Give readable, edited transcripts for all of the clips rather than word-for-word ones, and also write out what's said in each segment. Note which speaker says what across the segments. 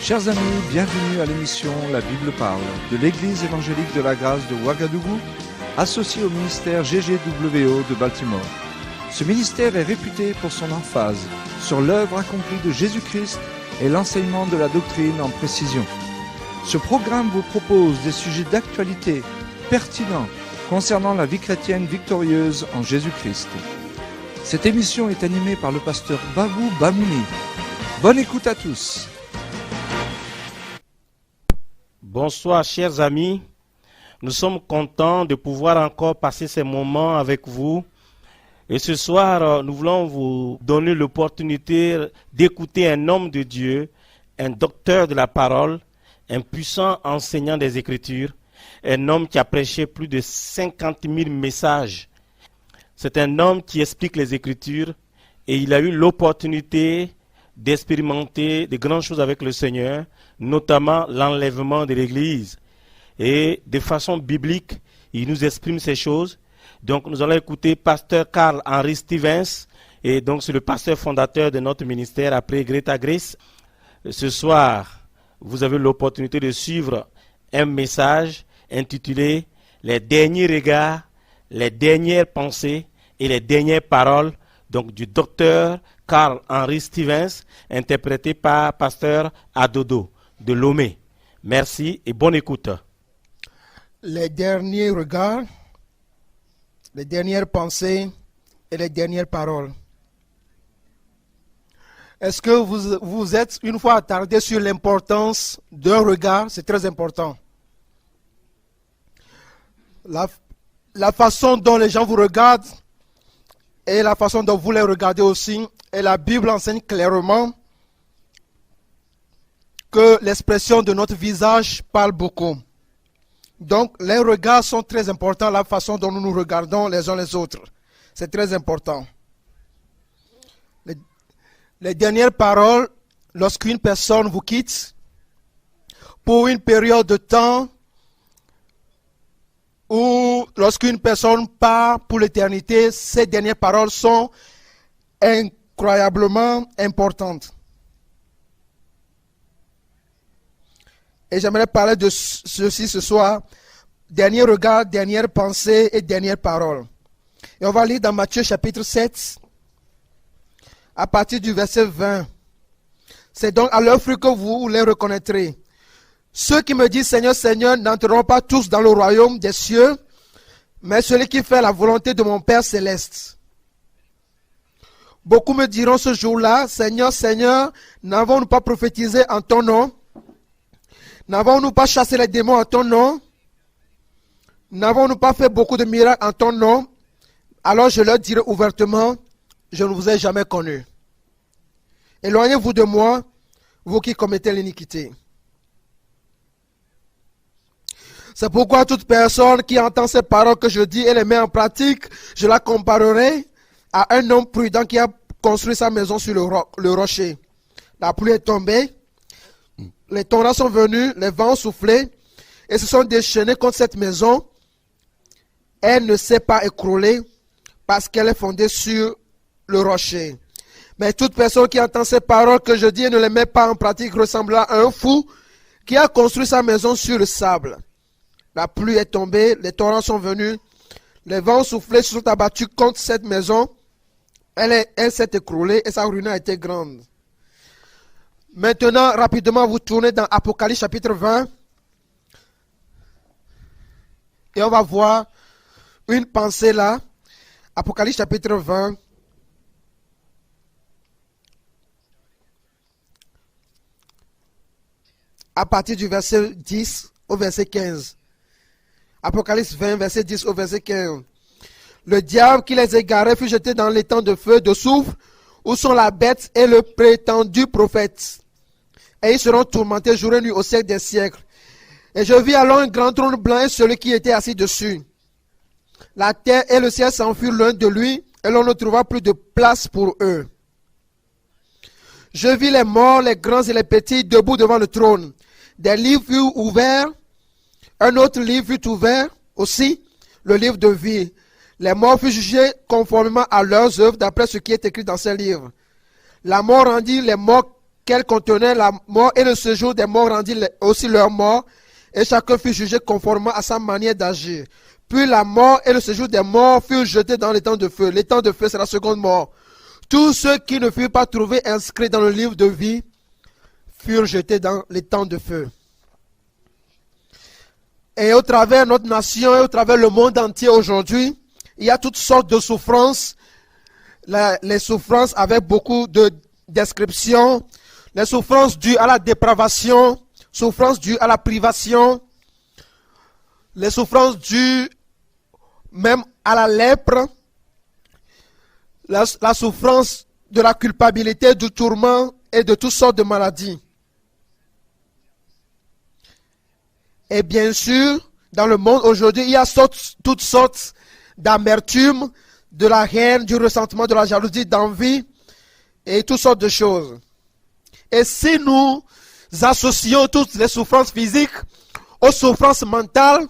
Speaker 1: Chers amis, bienvenue à l'émission La Bible parle de l'Église évangélique de la grâce de Ouagadougou, associée au ministère GGWO de Baltimore. Ce ministère est réputé pour son emphase sur l'œuvre accomplie de Jésus-Christ et l'enseignement de la doctrine en précision. Ce programme vous propose des sujets d'actualité pertinents concernant la vie chrétienne victorieuse en Jésus-Christ. Cette émission est animée par le pasteur Babou Bamouni. Bonne écoute à tous.
Speaker 2: Bonsoir chers amis, nous sommes contents de pouvoir encore passer ces moments avec vous. Et ce soir, nous voulons vous donner l'opportunité d'écouter un homme de Dieu, un docteur de la parole, un puissant enseignant des Écritures, un homme qui a prêché plus de 50 000 messages. C'est un homme qui explique les Écritures et il a eu l'opportunité d'expérimenter de grandes choses avec le Seigneur, notamment l'enlèvement de l'Église. Et de façon biblique, il nous exprime ces choses. Donc nous allons écouter pasteur Carl Henry Stevens, et donc c'est le pasteur fondateur de notre ministère après Greta Grace. Ce soir, vous avez l'opportunité de suivre un message intitulé « Les derniers regards, les dernières pensées et les dernières paroles » donc du docteur Carl Henry Stevens, interprété par pasteur Adodo de Lomé. Merci et bonne écoute.
Speaker 3: Les derniers regards, les dernières pensées et les dernières paroles. Est-ce que vous êtes une fois attardé sur l'importance d'un regard? C'est très important. La façon dont les gens vous regardent et la façon dont vous les regardez aussi. Et la Bible enseigne clairement que l'expression de notre visage parle beaucoup. Donc, les regards sont très importants, la façon dont nous nous regardons les uns les autres. C'est très important. Les dernières paroles, lorsqu'une personne vous quitte, pour une période de temps, ou lorsqu'une personne part pour l'éternité, ces dernières paroles sont incroyablement importantes. Et j'aimerais parler de ceci ce soir. Dernier regard, dernière pensée et dernière parole. Et on va lire dans Matthieu chapitre 7, à partir du verset 20. C'est donc à leur fruit que vous les reconnaîtrez. Ceux qui me disent Seigneur, Seigneur n'entreront pas tous dans le royaume des cieux, mais celui qui fait la volonté de mon Père céleste. Beaucoup me diront ce jour-là, Seigneur, Seigneur, n'avons-nous pas prophétisé en ton nom? N'avons-nous pas chassé les démons en ton nom? N'avons-nous pas fait beaucoup de miracles en ton nom? Alors je leur dirai ouvertement, je ne vous ai jamais connu. Éloignez-vous de moi, vous qui commettez l'iniquité. C'est pourquoi toute personne qui entend ces paroles que je dis et les met en pratique, je la comparerai à un homme prudent qui a construit sa maison sur le rocher. La pluie est tombée, les torrents sont venus, les vents ont soufflé et se sont déchaînés contre cette maison. Elle ne s'est pas écroulée parce qu'elle est fondée sur le rocher. Mais toute personne qui entend ces paroles que je dis et ne les met pas en pratique ressembla à un fou qui a construit sa maison sur le sable. La pluie est tombée, les torrents sont venus, les vents ont soufflé, se sont abattus contre cette maison. Elle s'est écroulée et sa ruine a été grande. Maintenant, rapidement, vous tournez dans Apocalypse chapitre 20. Et on va voir une pensée là. Apocalypse chapitre 20. À partir du verset 10 au verset 15. Apocalypse 20, verset 10 au verset 15. Le diable qui les égarait fut jeté dans l'étang de feu, de soufre, où sont la bête et le prétendu prophète. Et ils seront tourmentés jour et nuit au siècle des siècles. Et je vis alors un grand trône blanc et celui qui était assis dessus. La terre et le ciel s'enfuirent loin de lui, et l'on ne trouva plus de place pour eux. Je vis les morts, les grands et les petits, debout devant le trône. Des livres furent ouverts. Un autre livre fut ouvert aussi, le livre de vie. Les morts furent jugés conformément à leurs œuvres, d'après ce qui est écrit dans ces livres. La mort rendit les morts qu'elle contenait la mort et le séjour des morts rendit aussi leur mort, et chacun fut jugé conformément à sa manière d'agir. Puis la mort et le séjour des morts furent jetés dans les temps de feu. Les temps de feu, c'est la seconde mort. Tous ceux qui ne furent pas trouvés inscrits dans le livre de vie furent jetés dans les temps de feu. Et au travers de notre nation et au travers le monde entier aujourd'hui, il y a toutes sortes de souffrances. Les souffrances avec beaucoup de descriptions. Les souffrances dues à la dépravation, souffrances dues à la privation, les souffrances dues même à la lèpre, la souffrance de la culpabilité, du tourment et de toutes sortes de maladies. Et bien sûr, dans le monde aujourd'hui, il y a toutes sortes d'amertume, de la haine, du ressentiment, de la jalousie, d'envie et toutes sortes de choses. Et si nous associons toutes les souffrances physiques aux souffrances mentales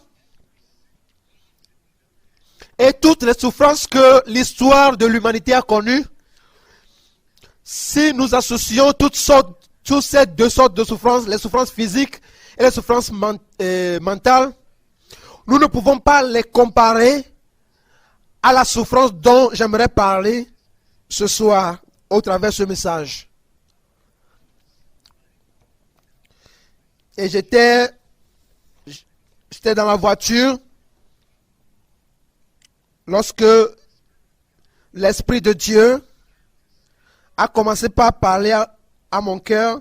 Speaker 3: et toutes les souffrances que l'histoire de l'humanité a connues, si nous associons toutes ces deux sortes de souffrances, les souffrances physiques et les souffrances mentales, nous ne pouvons pas les comparer à la souffrance dont j'aimerais parler ce soir au travers de ce message. Et j'étais dans la voiture lorsque l'Esprit de Dieu a commencé par parler à mon cœur.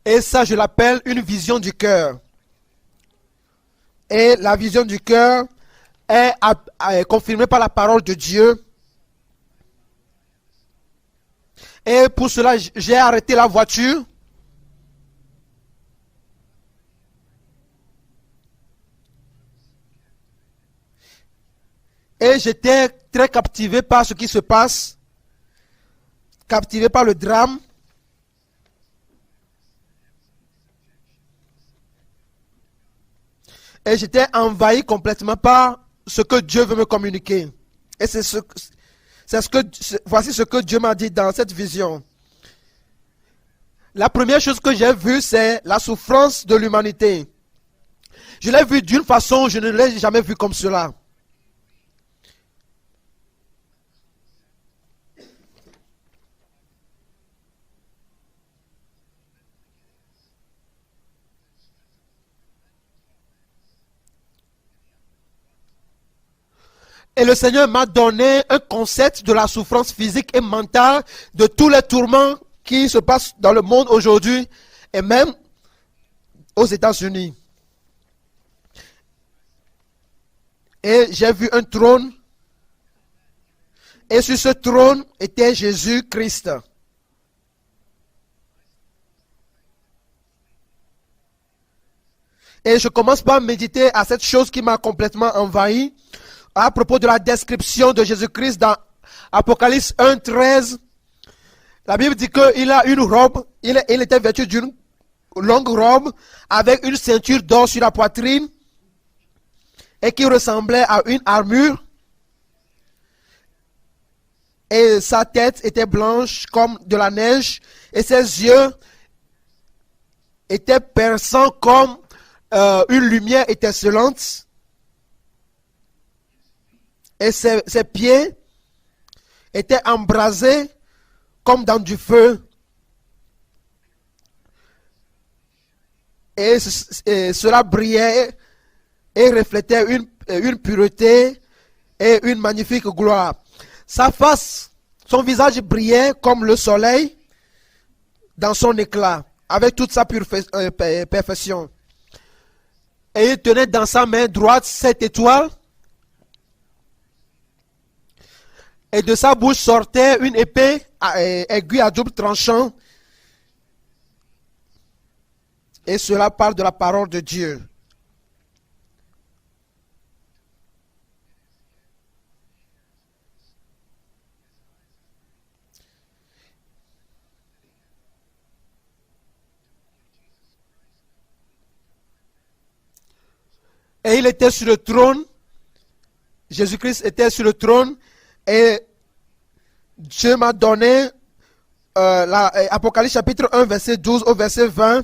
Speaker 3: Et ça, je l'appelle une vision du cœur. Et la vision du cœur est confirmée par la parole de Dieu. Et pour cela, j'ai arrêté la voiture. Et j'étais très captivé par ce qui se passe, captivé par le drame. Et j'étais envahi complètement par ce que Dieu veut me communiquer. Et voici ce que Dieu m'a dit dans cette vision. La première chose que j'ai vue, c'est la souffrance de l'humanité. Je l'ai vue d'une façon, je ne l'ai jamais vue comme cela. Et le Seigneur m'a donné un concept de la souffrance physique et mentale, de tous les tourments qui se passent dans le monde aujourd'hui et même aux États-Unis. Et j'ai vu un trône. Et sur ce trône était Jésus-Christ. Et je commence par méditer à cette chose qui m'a complètement envahi. À propos de la description de Jésus-Christ dans Apocalypse 1:13, la Bible dit qu'il a une robe, il était vêtu d'une longue robe avec une ceinture d'or sur la poitrine et qui ressemblait à une armure. Et sa tête était blanche comme de la neige et ses yeux étaient perçants comme une lumière étincelante. Et ses pieds étaient embrasés comme dans du feu. Et cela brillait et reflétait une pureté et une magnifique gloire. Sa face, son visage brillait comme le soleil dans son éclat, avec toute sa perfection. Et il tenait dans sa main droite 7 étoiles. Et de sa bouche sortait une épée aiguë à double tranchant. Et cela parle de la parole de Dieu. Et il était sur le trône. Jésus-Christ était sur le trône. Et Dieu m'a donné Apocalypse chapitre 1, verset 12 au verset 20.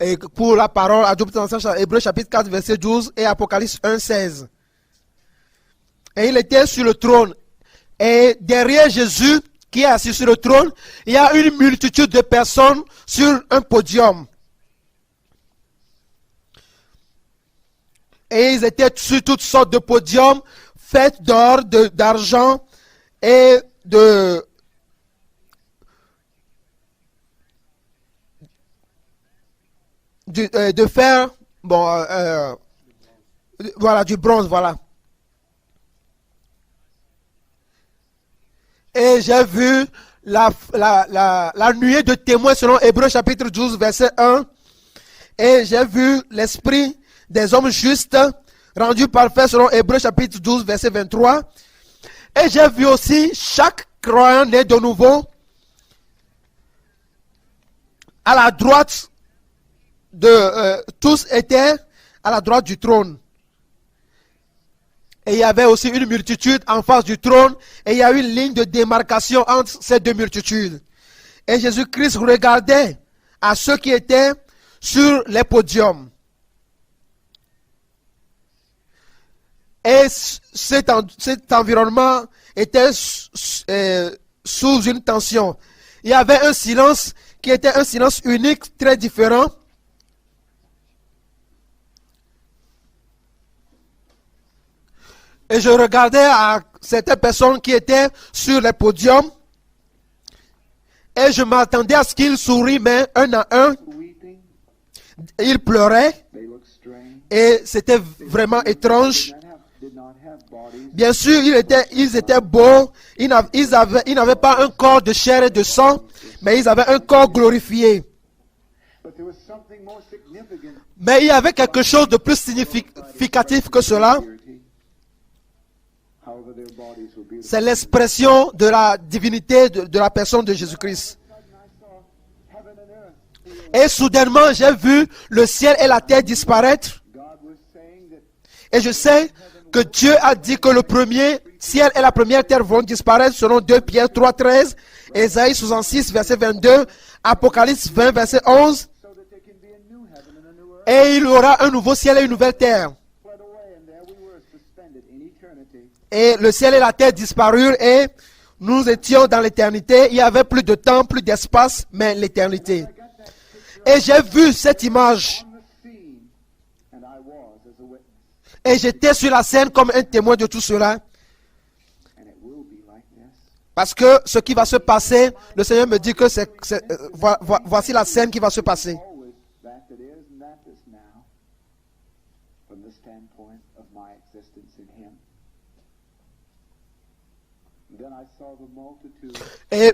Speaker 3: Et pour la parole, Hébreux chapitre 4, verset 12 et Apocalypse 1, 16. Et il était sur le trône. Et derrière Jésus, qui est assis sur le trône, il y a une multitude de personnes sur un podium. Et ils étaient sur toutes sortes de podiums, faits d'or, d'argent et de fer, voilà, du bronze, voilà. Et j'ai vu la nuée de témoins selon Hébreux chapitre 12, verset 1. Et j'ai vu l'esprit des hommes justes rendu parfait selon Hébreux chapitre 12, verset 23. Et j'ai vu aussi chaque croyant né de nouveau à la droite tous étaient à la droite du trône. Et il y avait aussi une multitude en face du trône. Et il y a une ligne de démarcation entre ces deux multitudes. Et Jésus-Christ regardait à ceux qui étaient sur les podiums. Et cet environnement était sous une tension. Il y avait un silence qui était un silence unique, très différent. Et je regardais à certaines personnes qui étaient sur les podiums. Et je m'attendais à ce qu'ils sourient, mais un à un, ils pleuraient. Et c'était vraiment étrange. Bien sûr, ils étaient beaux. Ils n'avaient pas un corps de chair et de sang, mais ils avaient un corps glorifié. Mais il y avait quelque chose de plus significatif que cela. C'est l'expression de la divinité de la personne de Jésus-Christ. Et soudainement, j'ai vu le ciel et la terre disparaître. Et je sais que Dieu a dit que le premier ciel et la première terre vont disparaître selon 2 Pierre 3, 13, Ésaïe 66, verset 22, Apocalypse 20, verset 11. Et il y aura un nouveau ciel et une nouvelle terre. Et le ciel et la terre disparurent et nous étions dans l'éternité. Il n'y avait plus de temps, plus d'espace, mais l'éternité. Et j'ai vu cette image. Et j'étais sur la scène comme un témoin de tout cela. Parce que ce qui va se passer, le Seigneur me dit que voici la scène qui va se passer. Et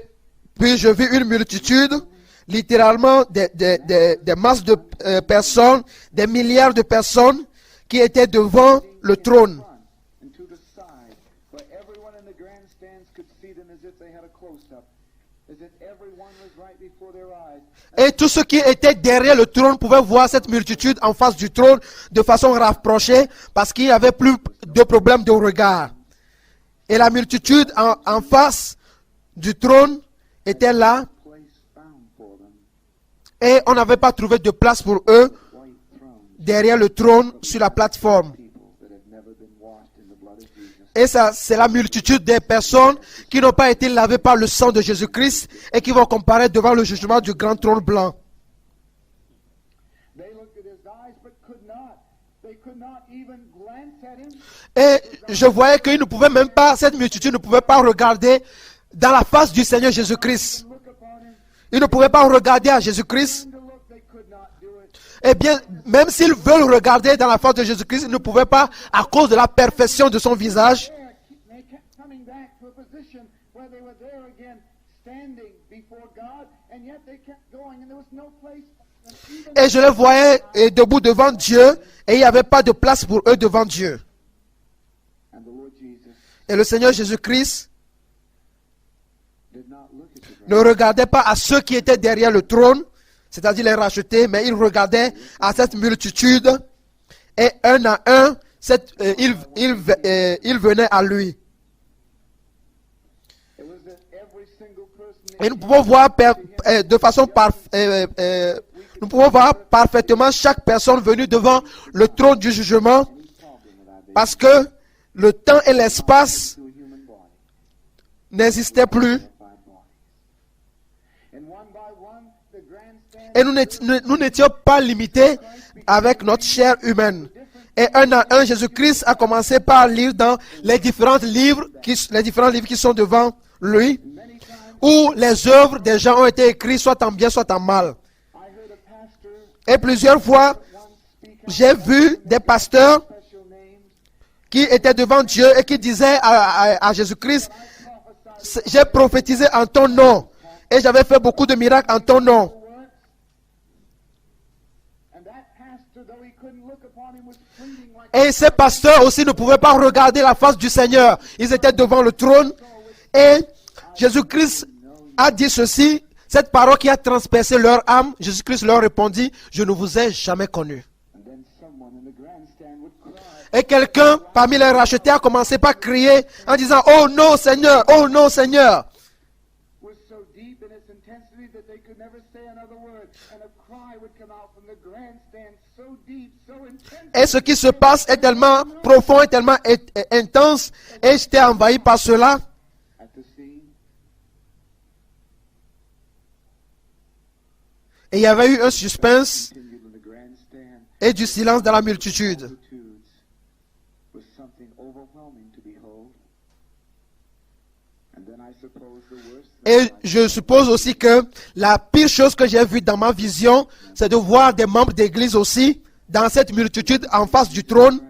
Speaker 3: puis je vis une multitude, littéralement des masses de personnes, des milliards de personnes qui étaient devant le trône. Et tous ceux qui étaient derrière le trône pouvaient voir cette multitude en face du trône de façon rapprochée parce qu'il n'y avait plus de problème de regard. Et la multitude en face du trône était là. Et on n'avait pas trouvé de place pour eux derrière le trône sur la plateforme. Et ça, c'est la multitude des personnes qui n'ont pas été lavées par le sang de Jésus-Christ et qui vont comparaître devant le jugement du grand trône blanc. Et je voyais qu'ils ne pouvaient même pas, cette multitude ne pouvait pas regarder dans la face du Seigneur Jésus-Christ. Ils ne pouvaient pas regarder à Jésus-Christ. Eh bien, même s'ils veulent regarder dans la face de Jésus-Christ, ils ne pouvaient pas à cause de la perfection de son visage. Et je les voyais debout devant Dieu et il n'y avait pas de place pour eux devant Dieu. Et le Seigneur Jésus-Christ ne regardait pas à ceux qui étaient derrière le trône, c'est-à-dire les rachetés, mais il regardait à cette multitude et un à un, il venait à lui. Et nous pouvons voir nous pouvons voir parfaitement chaque personne venue devant le trône du jugement, parce que le temps et l'espace n'existaient plus. Et nous n'étions pas limités avec notre chair humaine. Et un à un, Jésus-Christ a commencé par lire dans les différents livres qui sont devant lui, où les œuvres des gens ont été écrites soit en bien, soit en mal. Et plusieurs fois, j'ai vu des pasteurs qui étaient devant Dieu et qui disaient à Jésus-Christ, j'ai prophétisé en ton nom et j'avais fait beaucoup de miracles en ton nom. Et ces pasteurs aussi ne pouvaient pas regarder la face du Seigneur. Ils étaient devant le trône. Et Jésus-Christ a dit ceci, cette parole qui a transpercé leur âme. Jésus-Christ leur répondit, je ne vous ai jamais connu. Et quelqu'un parmi les rachetés a commencé par crier en disant, oh non Seigneur, oh non Seigneur. Et ce qui se passe est tellement profond et tellement intense, et j'étais envahi par cela. Et il y avait eu un suspense et du silence dans la multitude. Et je suppose aussi que la pire chose que j'ai vue dans ma vision, c'est de voir des membres d'église aussi, dans cette multitude en face du trône,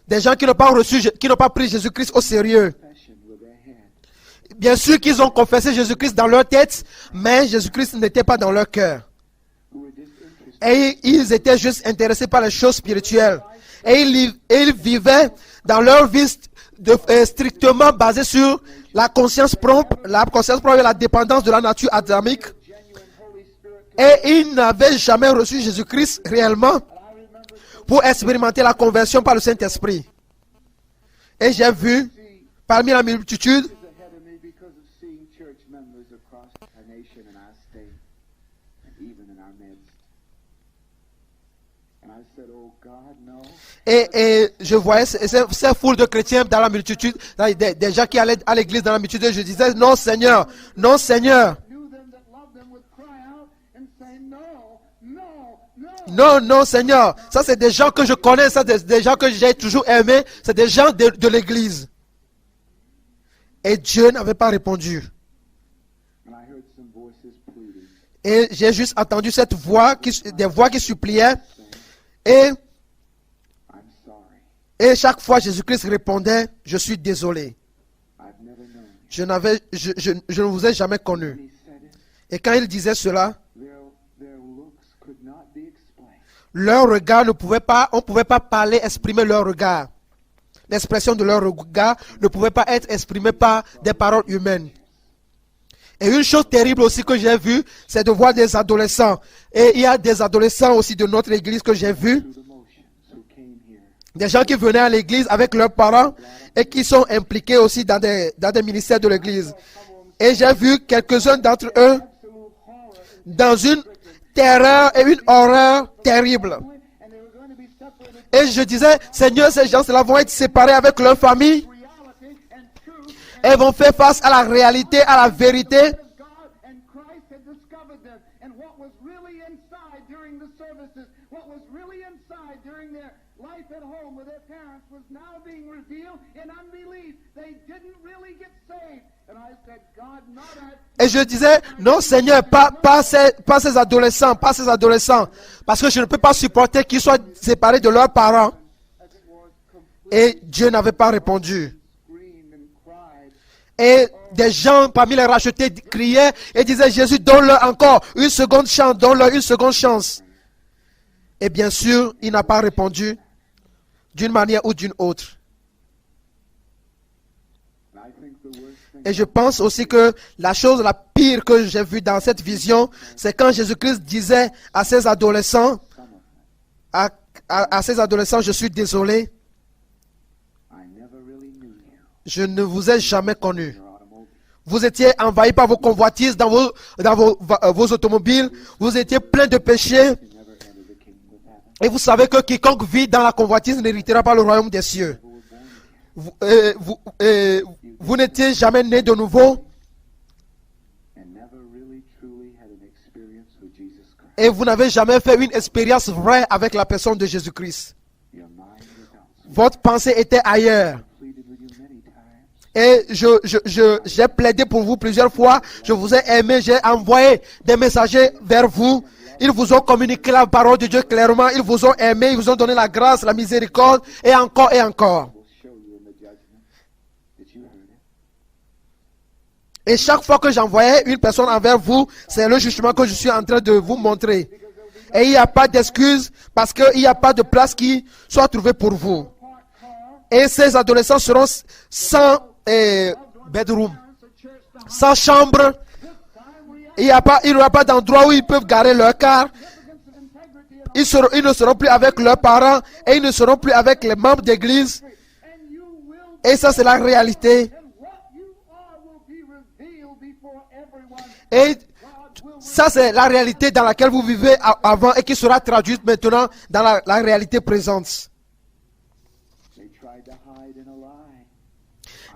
Speaker 3: des gens qui n'ont pas pris Jésus-Christ au sérieux. Bien sûr qu'ils ont confessé Jésus-Christ dans leur tête, mais Jésus-Christ n'était pas dans leur cœur. Et ils étaient juste intéressés par les choses spirituelles. Et ils vivaient dans leur vie strictement basée sur la conscience propre et la dépendance de la nature adamique. Et ils n'avaient jamais reçu Jésus-Christ réellement pour expérimenter la conversion par le Saint-Esprit. Et j'ai vu parmi la multitude et je voyais ces foules de chrétiens dans la multitude, des gens qui allaient à l'église dans la multitude, et je disais, non Seigneur, non Seigneur. Non, non Seigneur, ça c'est des gens que je connais, ça c'est des gens que j'ai toujours aimés, c'est des gens de l'église. Et Dieu n'avait pas répondu. Et j'ai juste entendu des voix qui suppliaient. Et chaque fois Jésus-Christ répondait, je suis désolé. Je ne vous ai jamais connu. Et quand il disait cela, leur regard on ne pouvait pas parler, exprimer leur regard. L'expression de leur regard ne pouvait pas être exprimée par des paroles humaines. Et une chose terrible aussi que j'ai vue, c'est de voir des adolescents. Et il y a des adolescents aussi de notre église que j'ai vus. Des gens qui venaient à l'église avec leurs parents et qui sont impliqués aussi dans des ministères de l'église. Et j'ai vu quelques-uns d'entre eux dans une terreur et une horreur terrible. Et je disais, Seigneur, ces gens-là vont être séparés avec leur famille. Et vont faire face à la réalité, à la vérité. Et je disais, non Seigneur, pas ces adolescents, parce que je ne peux pas supporter qu'ils soient séparés de leurs parents. Et Dieu n'avait pas répondu. Et des gens parmi les rachetés criaient et disaient, Jésus, donne-leur encore une seconde chance, donne-leur une seconde chance. Et bien sûr, il n'a pas répondu d'une manière ou d'une autre. Et je pense aussi que la chose la pire que j'ai vue dans cette vision, c'est quand Jésus-Christ disait à ces adolescents, je suis désolé, je ne vous ai jamais connu. Vous étiez envahi par vos convoitises dans vos automobiles. Vous étiez plein de péchés. Et vous savez que quiconque vit dans la convoitise n'héritera pas le royaume des cieux. Vous n'étiez jamais né de nouveau. Et vous n'avez jamais fait une expérience vraie avec la personne de Jésus-Christ. Votre pensée était ailleurs. Et j'ai plaidé pour vous plusieurs fois. Je vous ai aimé. J'ai envoyé des messagers vers vous. Ils vous ont communiqué la parole de Dieu clairement. Ils vous ont aimé. Ils vous ont donné la grâce, la miséricorde. Et encore et encore. Et chaque fois que j'envoyais une personne envers vous, c'est le jugement que je suis en train de vous montrer. Et il n'y a pas d'excuse parce qu'il n'y a pas de place qui soit trouvée pour vous. Et ces adolescents seront sans bedroom, sans chambre. Il n'y aura pas d'endroit où ils peuvent garer leur car. Ils ne seront plus avec leurs parents et ils ne seront plus avec les membres d'église. Et ça, c'est la réalité. Et ça, c'est la réalité dans laquelle vous vivez avant et qui sera traduite maintenant dans la réalité présente.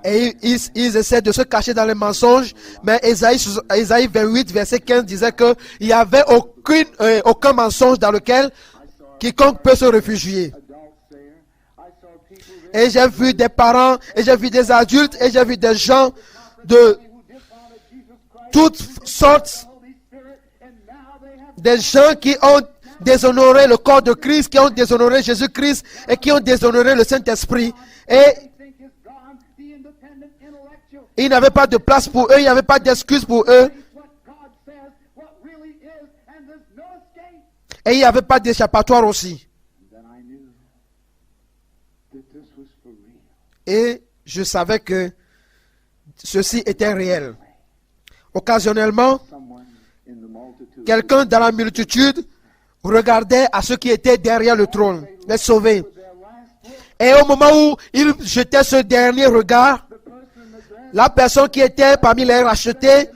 Speaker 3: Et ils essaient de se cacher dans les mensonges. Mais Ésaïe 28, verset 15 disait qu'il n'y avait aucun mensonge dans lequel quiconque peut se réfugier. Et j'ai vu des parents, et j'ai vu des adultes, et j'ai vu des gens de toutes sortes, des gens qui ont déshonoré le corps de Christ, qui ont déshonoré Jésus-Christ et qui ont déshonoré le Saint-Esprit. Et il n'y avait pas de place pour eux, il n'y avait pas d'excuse pour eux. Et il n'y avait pas d'échappatoire aussi. Et je savais que ceci était réel. Occasionnellement, quelqu'un dans la multitude regardait à ceux qui étaient derrière le trône, les sauvés. Et au moment où il jetait ce dernier regard, la personne qui était parmi les rachetés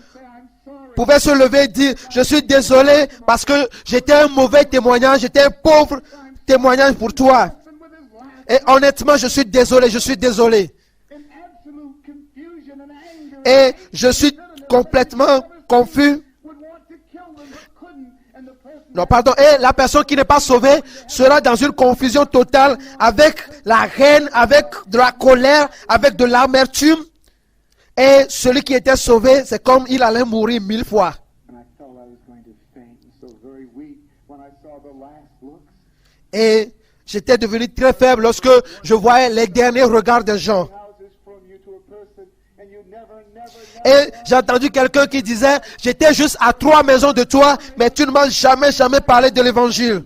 Speaker 3: pouvait se lever et dire: je suis désolé parce que j'étais un mauvais témoignage, j'étais un pauvre témoignage pour toi. Et honnêtement, je suis désolé, je suis désolé. Et je suis complètement confus. Non, pardon. Et la personne qui n'est pas sauvée sera dans une confusion totale avec la haine, avec de la colère, avec de l'amertume. Et celui qui était sauvé, c'est comme il allait mourir 1000 fois. Et j'étais devenu très faible lorsque je voyais les derniers regards des gens. Et j'ai entendu quelqu'un qui disait: j'étais juste à 3 maisons de toi, mais tu ne m'as jamais parlé de l'évangile.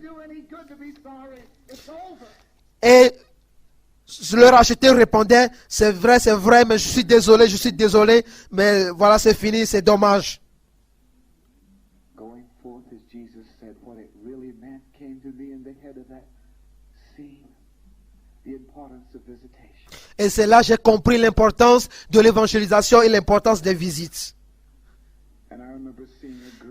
Speaker 3: Et le racheté répondait: c'est vrai, mais je suis désolé, mais voilà, c'est fini, c'est dommage. Et c'est là que j'ai compris l'importance de l'évangélisation et l'importance des visites.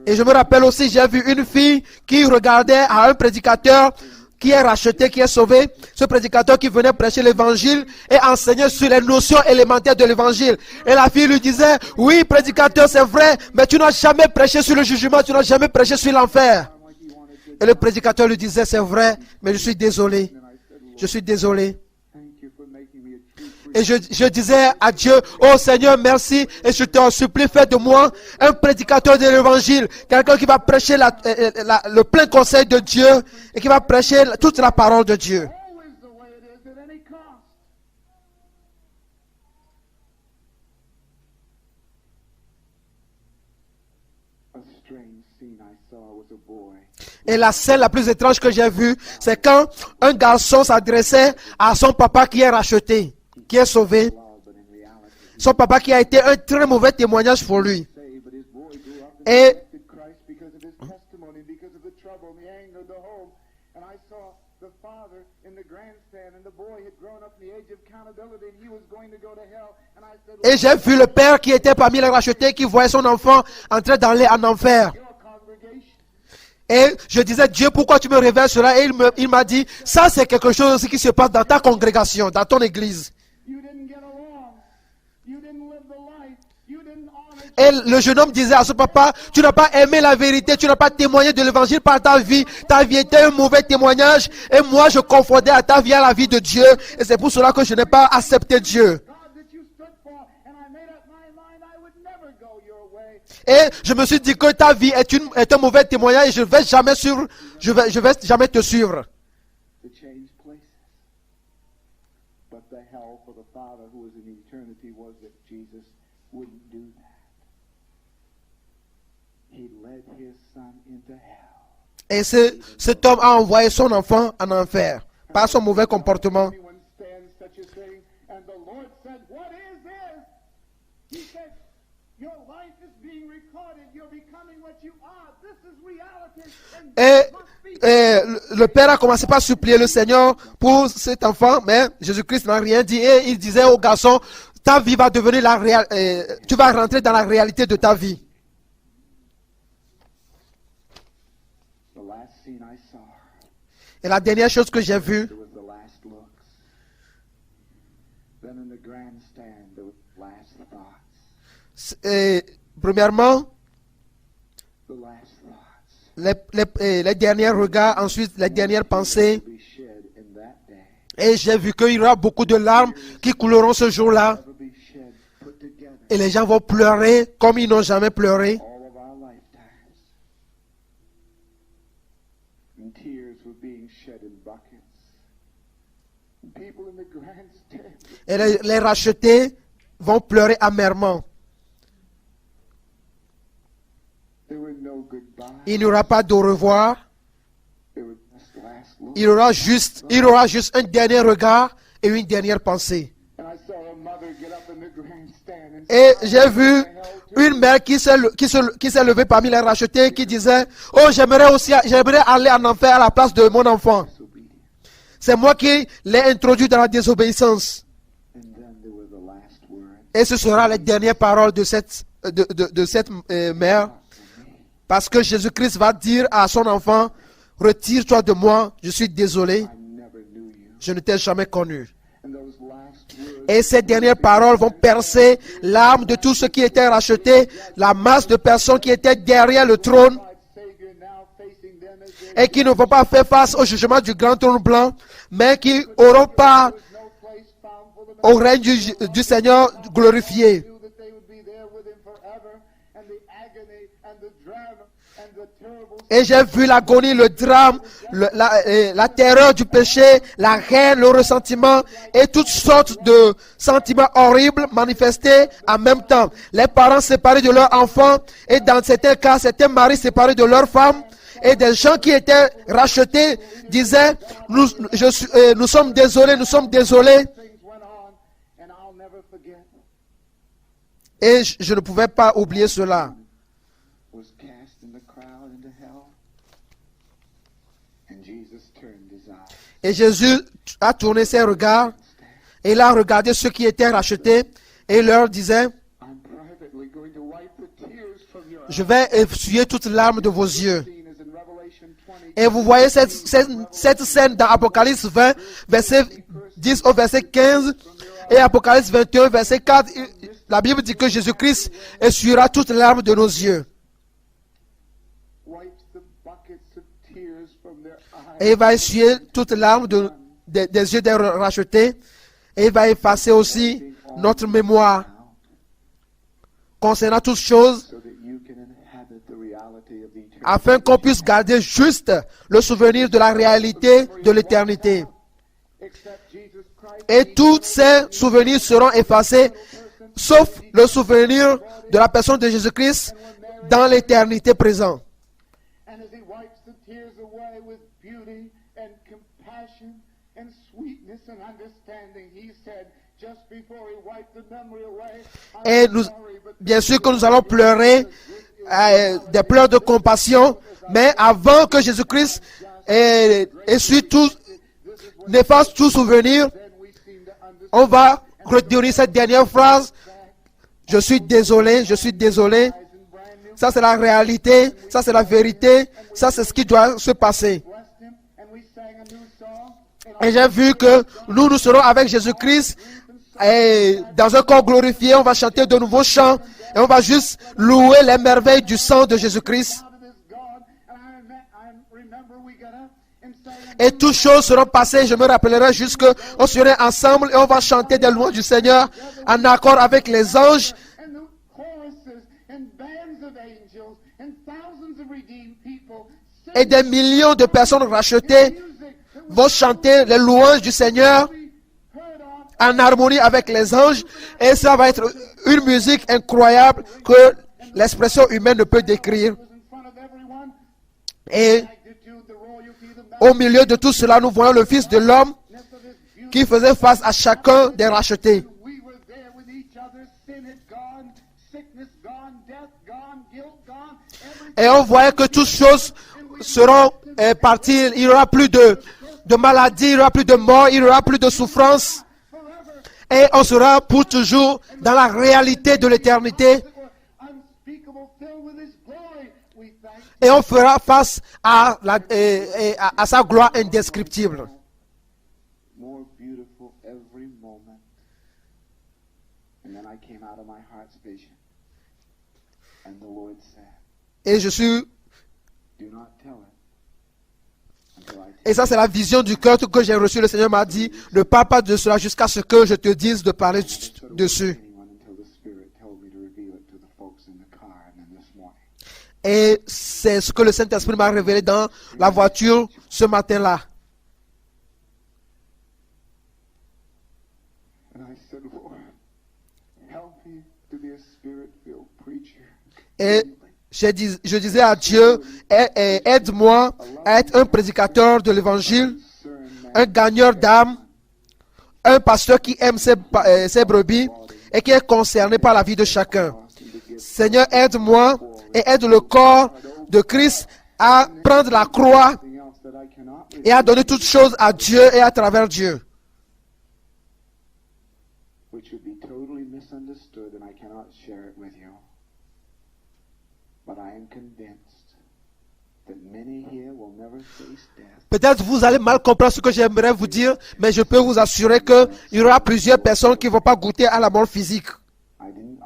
Speaker 3: Et je me rappelle aussi, j'ai vu une fille qui regardait à un prédicateur qui est racheté, qui est sauvé. Ce prédicateur qui venait prêcher l'évangile et enseigner sur les notions élémentaires de l'évangile. Et la fille lui disait: oui, prédicateur, c'est vrai, mais tu n'as jamais prêché sur le jugement, tu n'as jamais prêché sur l'enfer. Et le prédicateur lui disait: c'est vrai, mais je suis désolé. Je suis désolé. Et je disais à Dieu: oh Seigneur, merci, et je te supplie, fais de moi un prédicateur de l'évangile, quelqu'un qui va prêcher le plein conseil de Dieu et qui va prêcher toute la parole de Dieu. Et la scène la plus étrange que j'ai vue, c'est quand un garçon s'adressait à son papa qui est racheté, qui est sauvé. Son papa qui a été un très mauvais témoignage pour lui. Et
Speaker 4: and I saw the father in the grandstand, and the boy had grown up in the age of accountability, and he was going to go to hell. And I said,
Speaker 3: Et j'ai vu le père qui était parmi les rachetés, qui voyait son enfant entrer d'aller en enfer.
Speaker 4: your congregation.
Speaker 3: Et je disais, Dieu, pourquoi tu me révèles cela? Et il m'a dit, ça c'est quelque chose aussi qui se passe dans ta congrégation, dans ton église.
Speaker 4: You didn't get along. You didn't live the life. You didn't honor.
Speaker 3: Et le jeune homme disait à son papa, tu n'as pas aimé la vérité, tu n'as pas témoigné de l'évangile par ta vie était un mauvais témoignage, et moi je confondais à ta vie à la vie de Dieu, et c'est pour cela que je n'ai pas accepté Dieu.
Speaker 4: God that you stood for, and I made up my mind I would never go your way.
Speaker 3: Et je me suis dit que ta vie est un mauvais témoignage, et je vais vais jamais te suivre.
Speaker 4: To change places. But the hell for the Father who was in eternity was that Jesus wouldn't do that. He led his son into hell.
Speaker 3: Et cet homme a envoyé son enfant en enfer, par son mauvais comportement.
Speaker 4: Anyone stands such a thing, and the Lord said, "What is this?" He said, "Your life is being recorded. You're becoming what you are. This is reality." And
Speaker 3: Et,
Speaker 4: this must be
Speaker 3: le père a commencé par supplier le Seigneur pour cet enfant, mais Jésus-Christ n'a rien dit, et il disait au garçon, ta vie va devenir tu vas rentrer dans la réalité de ta vie.
Speaker 4: the last scene I saw.
Speaker 3: Et la dernière chose que j'ai vue,
Speaker 4: There was the last looks. Then in the grandstand, there was last thoughts.
Speaker 3: premièrement,
Speaker 4: The last thoughts
Speaker 3: les derniers regards, ensuite les dernières pensées,
Speaker 4: be shed in that day.
Speaker 3: et j'ai vu qu'il y aura beaucoup de larmes qui couleront ce jour-là,
Speaker 4: Never be shed, put together
Speaker 3: et les gens vont pleurer comme ils n'ont jamais pleuré.
Speaker 4: all of our lifetimes. And tears were being shed in buckets. And people in the grandstand,
Speaker 3: Et les rachetés vont pleurer amèrement.
Speaker 4: there were no goodbyes.
Speaker 3: Il n'y aura pas de revoir.
Speaker 4: There was just last look.
Speaker 3: Il y aura juste un dernier regard et une dernière pensée.
Speaker 4: And I saw a mother get up in the grandstand and
Speaker 3: Et j'ai vu une mère qui s'est levée parmi les rachetés, qui disait, oh, j'aimerais aller en enfer à la place de mon enfant.
Speaker 4: disobedience.
Speaker 3: C'est moi qui l'ai introduit dans la désobéissance.
Speaker 4: And then there were the last words.
Speaker 3: Et ce sera les dernières paroles de cette mère. Parce que Jésus-Christ va dire à son enfant, retire-toi de moi, je suis désolé,
Speaker 4: I never knew you.
Speaker 3: je ne t'ai jamais connu.
Speaker 4: And those last words
Speaker 3: Et ces dernières paroles vont percer l'âme de tous ceux qui étaient rachetés, la masse de personnes qui étaient derrière le trône
Speaker 4: Savior now facing them as they
Speaker 3: et qui ne vont pas faire face au jugement du grand trône blanc, mais qui auront part
Speaker 4: no place found for them.
Speaker 3: au règne du Seigneur glorifié.
Speaker 4: Knew that they would be there with him forever, and the agony and the drama and the terrible
Speaker 3: Et j'ai vu l'agonie, le drame, la terreur du péché, la haine, le ressentiment et toutes sortes de sentiments horribles manifestés en même temps. Les parents séparés de leurs enfants et dans certains cas, certains maris séparés de leurs femmes. Et des gens qui étaient rachetés disaient, nous sommes désolés, nous sommes désolés.
Speaker 4: things went on, and I'll never forget.
Speaker 3: Et je ne pouvais pas oublier cela.
Speaker 4: Was cast in the crowd into hell, and Jesus turned his eyes.
Speaker 3: Et Jésus a tourné ses regards et il a regardé ceux qui étaient rachetés et il leur disait,
Speaker 4: I'm privately going to wipe the tears from your
Speaker 3: je vais essuyer toutes larmes de vos yeux.
Speaker 4: eyes. As in Revelation 20,
Speaker 3: Et vous voyez cette scène dans Apocalypse 20, verset 10 au verset 15, et Apocalypse 21, verset 4, la Bible dit que Jésus-Christ essuiera toutes larmes de nos yeux.
Speaker 4: wipes the buckets of tears from their eyes.
Speaker 3: Et il va essuyer toutes larmes des yeux des rachetés, et il va effacer aussi notre mémoire concernant toutes choses,
Speaker 4: So that you can inhabit the reality of the eternity.
Speaker 3: afin qu'on puisse garder juste le souvenir de la réalité de l'éternité.
Speaker 4: Except Jesus Christ,
Speaker 3: Et tous ces souvenirs seront effacés, sauf le souvenir de la personne de Jésus-Christ dans l'éternité présente.
Speaker 4: and as he wipes the tears away with beauty and compassion and sweetness and understanding, he said, just before he wiped the memory away,
Speaker 3: Et nous, bien sûr que nous allons pleurer des pleurs de compassion, mais avant que Jésus-Christ et essuie tout, n'efface tout souvenir,
Speaker 4: then we seem to understand.
Speaker 3: on va retenir cette dernière phrase. Je suis désolé, je suis désolé. Ça c'est la réalité, ça c'est la vérité, ça c'est ce qui doit se passer.
Speaker 4: Blessed him, and we sang a new song.
Speaker 3: Et j'ai vu que nous serons avec Jésus-Christ et dans un corps glorifié, on va chanter de nouveaux chants et on va juste louer les merveilles du sang de Jésus-Christ.
Speaker 4: Out of this God, and I remember we got up and sang
Speaker 3: Et toutes choses seront passées, je me rappellerai juste qu'on serait ensemble et on va chanter des louanges du Seigneur en accord avec les anges
Speaker 4: and the choruses and bands of angels and thousands of redeemed people sing
Speaker 3: et des millions de personnes rachetées
Speaker 4: music that
Speaker 3: vont chanter les louanges du Seigneur
Speaker 4: we heard on
Speaker 3: en harmonie avec les anges et ça va être une musique incroyable que l'expression humaine ne peut décrire.
Speaker 4: was in front of everyone.
Speaker 3: Et
Speaker 4: Magnitude, the royalty, the
Speaker 3: au milieu de tout cela, nous voyons le Fils de l'homme
Speaker 4: magnitude of this beauty.
Speaker 3: qui faisait face à chacun des rachetés.
Speaker 4: We were there with each other. Sin had gone, sickness gone, death gone, guilt gone, everything.
Speaker 3: Et on voyait que toutes choses seront parties. Il n'y aura plus de maladie, il n'y aura plus de mort, il n'y aura plus de souffrance. Et on sera pour toujours dans la réalité de l'éternité.
Speaker 4: Unspeakable, filled with His glory. We thank
Speaker 3: Et on fera face à sa gloire indescriptible.
Speaker 4: more beautiful every moment. And then I came out of my heart's vision. And the Lord said,
Speaker 3: Et je suis...
Speaker 4: do not tell it until I
Speaker 3: Et ça, c'est la vision du cœur que j'ai reçue. Le Seigneur m'a dit, ne parle pas de cela jusqu'à ce que je te dise de parler dessus.
Speaker 4: anyone until the Spirit told me to reveal it to the folks in the car. And then this morning,
Speaker 3: Et c'est ce que le Saint-Esprit m'a révélé dans la voiture ce matin-là.
Speaker 4: and I said, Lord, help me to be a Spirit-filled preacher.
Speaker 3: Et je disais à Dieu, aide-moi à être un prédicateur de l'évangile, un gagneur d'âme, un pasteur qui aime ses brebis et qui est concerné par la vie de chacun. Seigneur, aide-moi et aide le corps de Christ à prendre la croix
Speaker 4: Anything else that I cannot
Speaker 3: et à donner toutes choses à Dieu et à travers Dieu.
Speaker 4: which would be totally misunderstood, and I cannot share it with you. But I am convinced that many here will never face death.
Speaker 3: Peut-être vous allez mal comprendre ce que j'aimerais vous dire, mais je peux vous assurer qu'il y aura plusieurs personnes qui ne vont pas goûter à la mort physique.
Speaker 4: I don't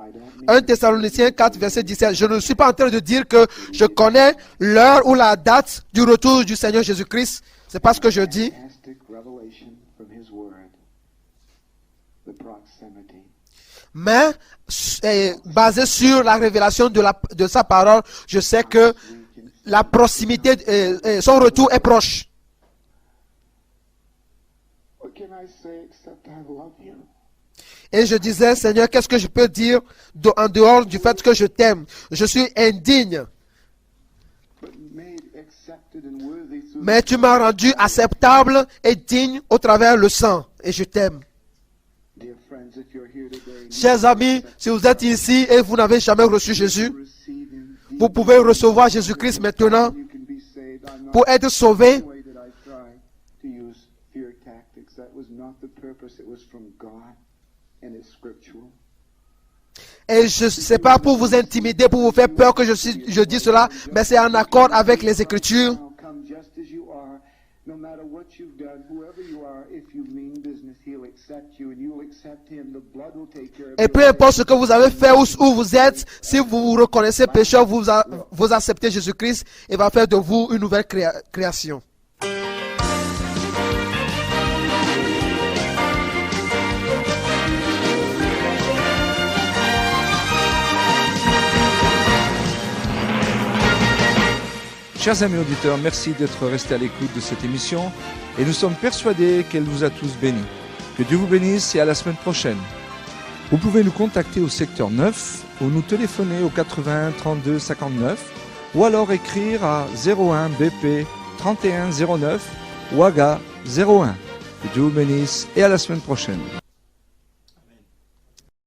Speaker 3: 1
Speaker 4: mean
Speaker 3: Thessaloniciens 4, verset 17. Je ne suis pas en train de dire que je connais l'heure ou la date du retour du Seigneur Jésus-Christ. C'est pas ce que je dis.
Speaker 4: fantastic revelation from His Word. The proximity.
Speaker 3: Mais basé sur la révélation de sa parole, je sais que la proximité, son retour est proche.
Speaker 4: What can I say except I love you?
Speaker 3: Et je disais, Seigneur, qu'est-ce que je peux dire en dehors du fait que je t'aime? Je suis indigne,
Speaker 4: But made accepted and worthy through
Speaker 3: mais tu m'as rendu acceptable et digne au travers le sang. Et je t'aime.
Speaker 4: Dear friends, if you're here today,
Speaker 3: Chers amis, si vous êtes ici et vous n'avez jamais reçu Jésus,
Speaker 4: receive Him.
Speaker 3: vous pouvez recevoir Jésus-Christ maintenant
Speaker 4: You can be saved. I'm not
Speaker 3: pour être sauvé.
Speaker 4: the way that I try to use fear tactics. That was not the purpose. It was from God, and it's scriptural.
Speaker 3: Et je ne sais pas pour vous intimider, pour vous faire peur que je dis cela, mais c'est en accord avec les Écritures.
Speaker 4: Now come just as you are, no matter what you've done, whoever you are. If you mean business, He'll accept you, and you'll accept Him. The blood will take care of
Speaker 3: Et
Speaker 4: it.
Speaker 3: peu importe ce que vous avez fait ou où vous êtes, si vous vous reconnaissez pécheur, vous acceptez Jésus-Christ, il va faire de vous une nouvelle création.
Speaker 1: Chers amis auditeurs, merci d'être restés à l'écoute de cette émission et nous sommes persuadés qu'elle vous a tous bénis. Que Dieu vous bénisse et à la semaine prochaine. Vous pouvez nous contacter au secteur 9 ou nous téléphoner au 81 32 59 ou alors écrire à 01 BP 31 09 Ouaga 01. Que Dieu vous bénisse et à la semaine prochaine.